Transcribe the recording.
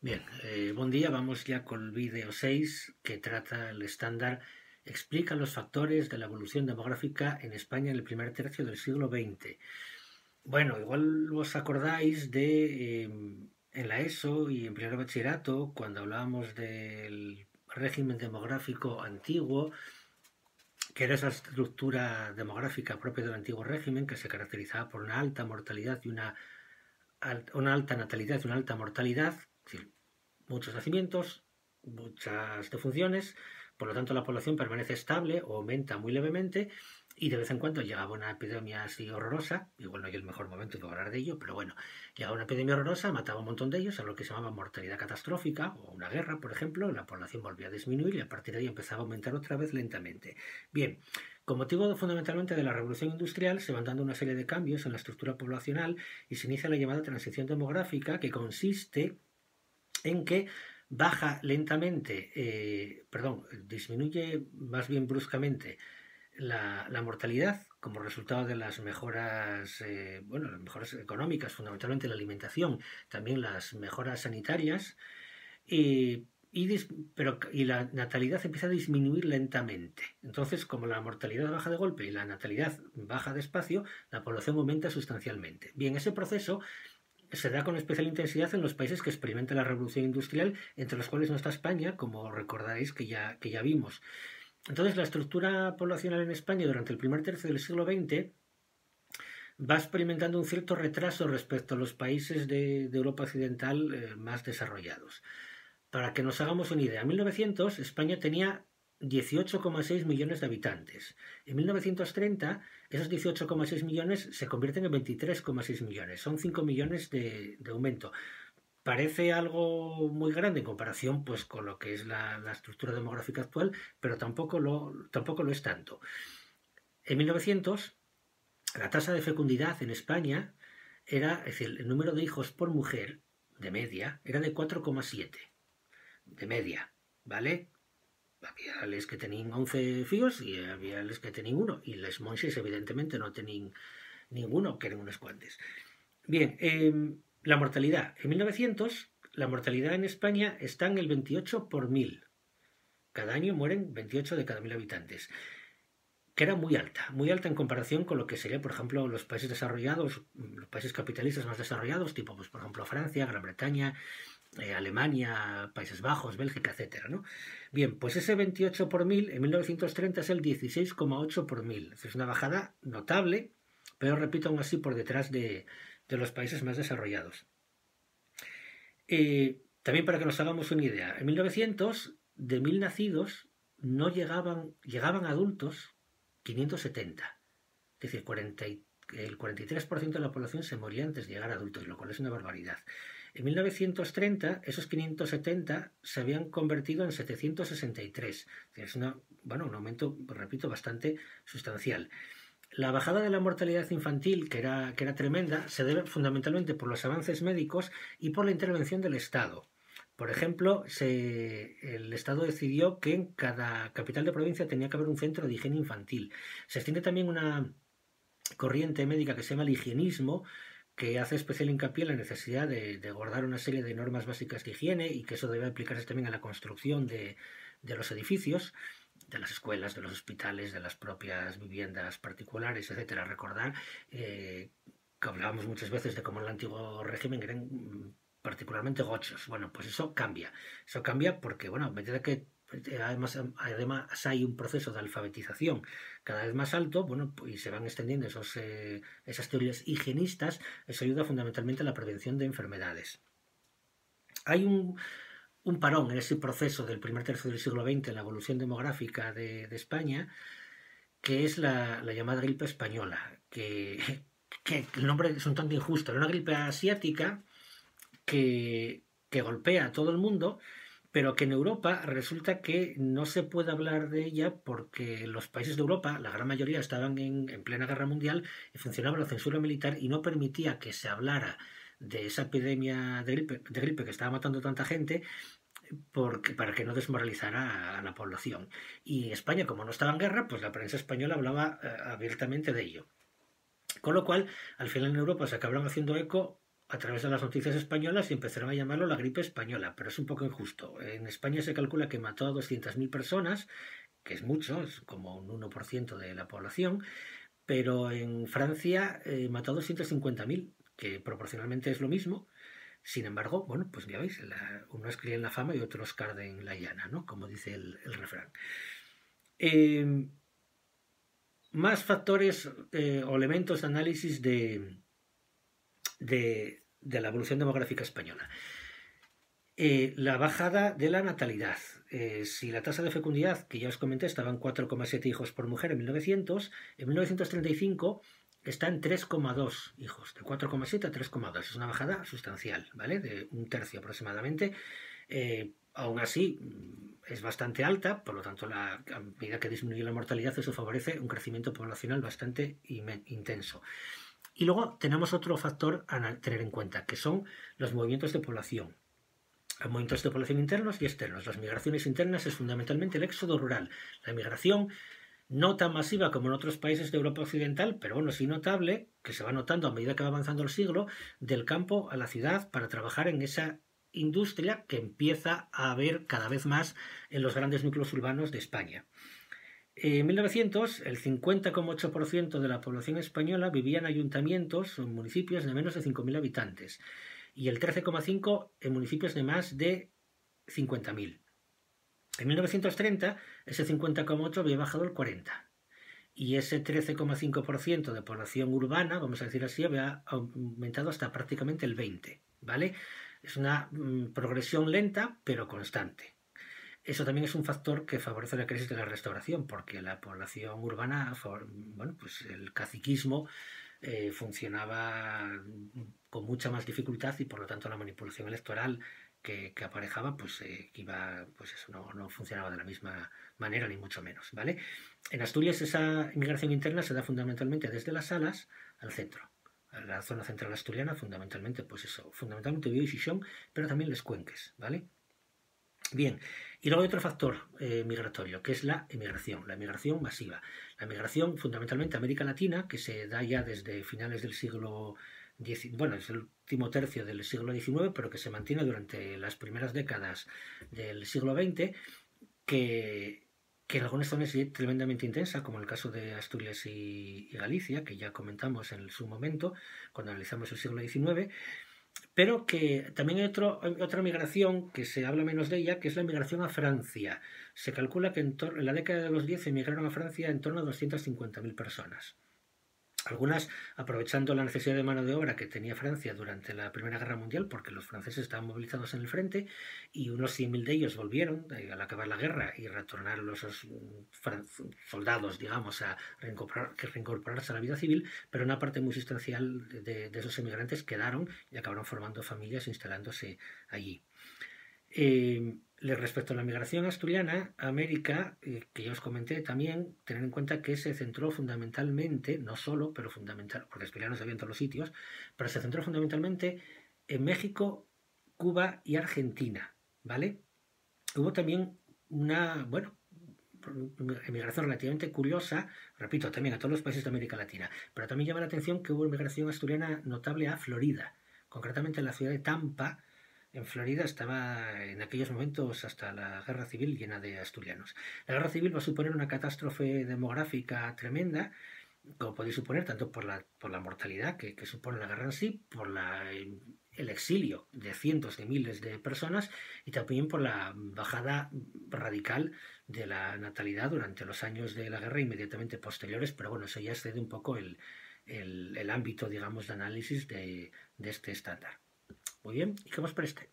Bien, buen día. Vamos ya con el vídeo 6 que trata el estándar explica los factores de la evolución demográfica en España en el primer tercio del siglo XX. Bueno, igual os acordáis de en la ESO y en primer bachillerato, cuando hablábamos del régimen demográfico antiguo, que era esa estructura demográfica propia del antiguo régimen, que se caracterizaba por una alta mortalidad y una alta natalidad y una alta mortalidad, es decir, muchos nacimientos, muchas defunciones, por lo tanto la población permanece estable o aumenta muy levemente y de vez en cuando llegaba una epidemia así horrorosa, igual no hay el mejor momento de hablar de ello, pero bueno, llegaba una epidemia horrorosa, mataba un montón de ellos, a lo que se llamaba mortalidad catastrófica o una guerra, por ejemplo, la población volvía a disminuir y a partir de ahí empezaba a aumentar otra vez lentamente. Bien, con motivo fundamentalmente de la revolución industrial se van dando una serie de cambios en la estructura poblacional y se inicia la llamada transición demográfica, que consiste en que baja lentamente, disminuye más bien bruscamente la mortalidad como resultado de las mejoras, las mejoras económicas, fundamentalmente la alimentación, también las mejoras sanitarias, y, y la natalidad empieza a disminuir lentamente. Entonces, como la mortalidad baja de golpe y la natalidad baja despacio, la población aumenta sustancialmente. Bien, ese proceso se da con especial intensidad en los países que experimentan la revolución industrial, entre los cuales no está España, como recordaréis que ya vimos. Entonces, la estructura poblacional en España durante el primer tercio del siglo XX va experimentando un cierto retraso respecto a los países de Europa Occidental más desarrollados. Para que nos hagamos una idea, en 1900 España tenía 18,6 millones de habitantes. En 1930 esos 18,6 millones se convierten en 23,6 millones. Son 5 millones de aumento. Parece algo muy grande en comparación pues, con lo que es la estructura demográfica actual, pero tampoco lo es tanto. En 1900 la tasa de fecundidad en España era, es decir, el número de hijos por mujer de media era de 4,7 de media, ¿vale? Había les que tenían 11 fíos y había les que tenían uno, y les monjes evidentemente no tenían ninguno, que eran unos cuantos. Bien, la mortalidad. En 1900, la mortalidad en España está en el 28 por 1000. Cada año mueren 28 de cada 1000 habitantes, que era muy alta en comparación con lo que sería, por ejemplo, los países desarrollados, los países capitalistas más desarrollados, tipo, pues, por ejemplo, Francia, Gran Bretaña, Alemania, Países Bajos, Bélgica, etcétera, ¿no? Bien, pues ese 28 por 1000 en 1930 es el 16,8 por 1000. Es una bajada notable, pero repito, aún así por detrás de los países más desarrollados. También para que nos hagamos una idea, en 1900 de 1000 nacidos no llegaban adultos 570. Es decir, el 43% de la población se moría antes de llegar a adultos, lo cual es una barbaridad. En 1930, esos 570 se habían convertido en 763. Es un aumento, repito, bastante sustancial. La bajada de la mortalidad infantil, que era tremenda, se debe fundamentalmente por los avances médicos y por la intervención del Estado. Por ejemplo, el Estado decidió que en cada capital de provincia tenía que haber un centro de higiene infantil. Se extiende también una corriente médica que se llama el higienismo, que hace especial hincapié en la necesidad de guardar una serie de normas básicas de higiene y que eso debe aplicarse también a la construcción de los edificios, de las escuelas, de los hospitales, de las propias viviendas particulares, etcétera. Recordar que hablábamos muchas veces de cómo en el antiguo régimen eran particularmente gochos. Bueno, pues eso cambia. Eso cambia porque, bueno, a medida que además hay un proceso de alfabetización cada vez más alto, bueno, y se van extendiendo esas teorías higienistas, eso ayuda fundamentalmente a la prevención de enfermedades. Hay un parón en ese proceso del primer tercio del siglo XX en la evolución demográfica de España, que es la llamada gripe española, que el nombre es un tanto injusto. Era una gripe asiática que golpea a todo el mundo, pero que en Europa resulta que no se puede hablar de ella porque los países de Europa, la gran mayoría, estaban en plena guerra mundial y funcionaba la censura militar y no permitía que se hablara de esa epidemia de gripe que estaba matando tanta gente para que no desmoralizara a la población. Y España, como no estaba en guerra, pues la prensa española hablaba abiertamente de ello. Con lo cual, al final en Europa se acabaron haciendo eco a través de las noticias españolas y empezaron a llamarlo la gripe española, pero es un poco injusto. En España se calcula que mató a 200.000 personas, que es mucho, es como un 1% de la población, pero en Francia mató a 250.000, que proporcionalmente es lo mismo. Sin embargo, bueno, pues ya veis, unos crían la fama y otros carden la llana, ¿no? Como dice el refrán. Más factores o elementos de análisis de la evolución demográfica española. La bajada de la natalidad. Si la tasa de fecundidad, que ya os comenté, estaba en 4,7 hijos por mujer en 1935 está en 3,2 hijos, de 4,7 a 3,2. Es una bajada sustancial, ¿vale? De un tercio aproximadamente. Aún así, es bastante alta, por lo tanto, a medida que disminuye la mortalidad, eso favorece un crecimiento poblacional bastante intenso. Y luego tenemos otro factor a tener en cuenta, que son los movimientos de población. Los movimientos de población internos y externos. Las migraciones internas es fundamentalmente el éxodo rural. La migración no tan masiva como en otros países de Europa Occidental, pero bueno, sí notable, que se va notando a medida que va avanzando el siglo, del campo a la ciudad para trabajar en esa industria que empieza a haber cada vez más en los grandes núcleos urbanos de España. En 1900, el 50,8% de la población española vivía en ayuntamientos o en municipios de menos de 5.000 habitantes y el 13,5% en municipios de más de 50.000. En 1930, ese 50,8% había bajado al 40%. Y ese 13,5% de población urbana, vamos a decir así, había aumentado hasta prácticamente el 20%, ¿vale? Es una progresión lenta, pero constante. Eso también es un factor que favorece la crisis de la restauración, porque la población urbana, bueno, pues el caciquismo funcionaba con mucha más dificultad y por lo tanto la manipulación electoral que aparejaba, pues eso no funcionaba de la misma manera, ni mucho menos, ¿vale? En Asturias esa inmigración interna se da fundamentalmente desde las Salas al centro. La zona central asturiana, fundamentalmente, pues eso, fundamentalmente Oviedo y Xixón, pero también les Cuenques, ¿vale? Bien, y luego hay otro factor migratorio, que es la emigración masiva. La migración fundamentalmente a América Latina, que se da ya desde finales del siglo XIX, bueno, es el último tercio del siglo XIX, pero que se mantiene durante las primeras décadas del siglo XX, que en algunas zonas es tremendamente intensa, como el caso de Asturias y Galicia, que ya comentamos en su momento, cuando analizamos el siglo XIX, pero que también hay otra migración que se habla menos de ella, que es la migración a Francia. Se calcula que en la década de los 10 emigraron a Francia en torno a 250.000 personas. Algunas aprovechando la necesidad de mano de obra que tenía Francia durante la Primera Guerra Mundial, porque los franceses estaban movilizados en el frente, y unos 100.000 de ellos volvieron al acabar la guerra y retornaron los soldados, digamos, a reincorporarse a la vida civil, pero una parte muy sustancial de esos emigrantes quedaron y acabaron formando familias, instalándose allí. Respecto a la migración asturiana a América, que ya os comenté también, tener en cuenta que se centró fundamentalmente, no solo, pero fundamental, porque asturianos había en todos los sitios, pero se centró fundamentalmente en México, Cuba y Argentina, ¿vale? Hubo también una, bueno, emigración relativamente curiosa, repito, también a todos los países de América Latina, pero también llama la atención que hubo emigración asturiana notable a Florida, concretamente en la ciudad de Tampa. En Florida estaba en aquellos momentos hasta la guerra civil llena de asturianos. La guerra civil va a suponer una catástrofe demográfica tremenda, como podéis suponer, tanto por la mortalidad que supone la guerra en sí, por el exilio de cientos de miles de personas y también por la bajada radical de la natalidad durante los años de la guerra inmediatamente posteriores, pero bueno, eso ya excede un poco el ámbito, digamos, de análisis de este estándar. Muy bien, ¿y qué más preste?